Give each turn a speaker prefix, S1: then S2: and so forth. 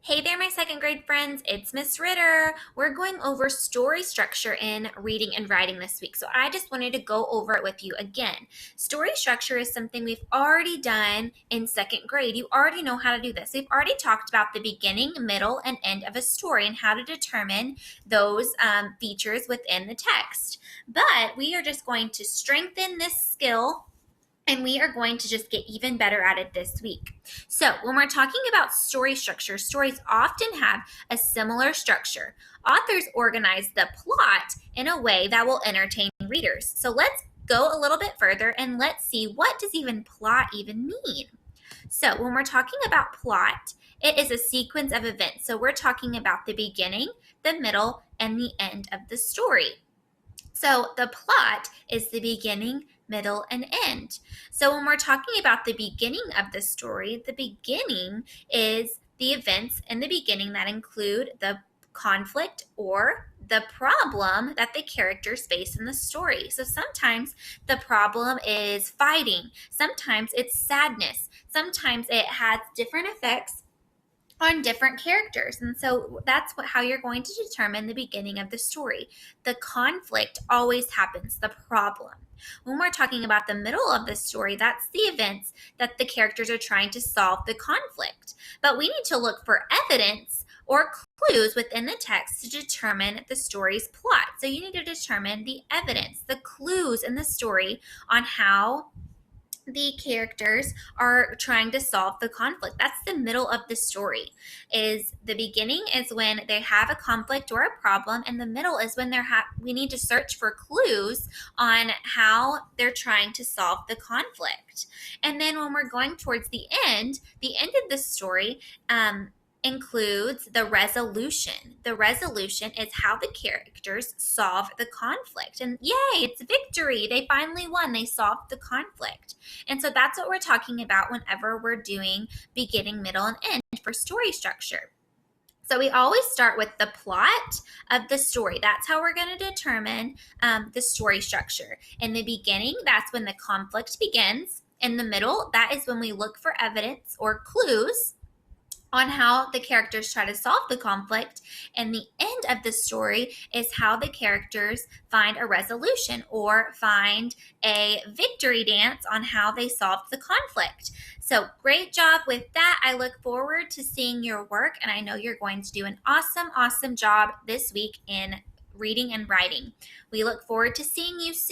S1: Hey there, my second grade friends. It's Miss Ritter. We're going over story structure in reading and writing this week. So I just wanted to go over it with you again. Story structure is something we've already done in second grade. You already know how to do this. We've already talked about the beginning, middle, and end of a story and how to determine those features within the text. But we are just going to strengthen this skill and we are going to just get even better at it this week. So, when we're talking about story structure, stories often have a similar structure. Authors organize the plot in a way that will entertain readers. So, let's go a little bit further and let's see, what does even plot even mean? So, when we're talking about plot, it is a sequence of events. So, we're talking about the beginning, the middle, and the end of the story. So the plot is the beginning, middle, and end. So when we're talking about the beginning of the story, the beginning is the events in the beginning that include the conflict or the problem that the characters face in the story. So sometimes the problem is fighting, sometimes it's sadness, sometimes it has different effects on different characters. And so that's how you're going to determine the beginning of the story. The conflict always happens, the problem. When we're talking about the middle of the story, that's the events that the characters are trying to solve the conflict. But we need to look for evidence or clues within the text to determine the story's plot. So you need to determine the evidence, the clues in the story on how the characters are trying to solve the conflict. That's the middle of the story. Is the beginning is when they have a conflict or a problem, and the middle is when we need to search for clues on how they're trying to solve the conflict. And then when we're going towards the end of the story includes the resolution. The resolution is how the characters solve the conflict. And yay, it's victory. They finally won. They solved the conflict. And so that's what we're talking about whenever we're doing beginning, middle, and end for story structure. So we always start with the plot of the story. That's how we're going to determine the story structure. In the beginning, that's when the conflict begins. In the middle, that is when we look for evidence or clues on how the characters try to solve the conflict, and the end of the story is how the characters find a resolution or find a victory dance on how they solved the conflict. So great job with that. I look forward to seeing your work, and I know you're going to do an awesome job this week in reading and writing. We look forward to seeing you soon.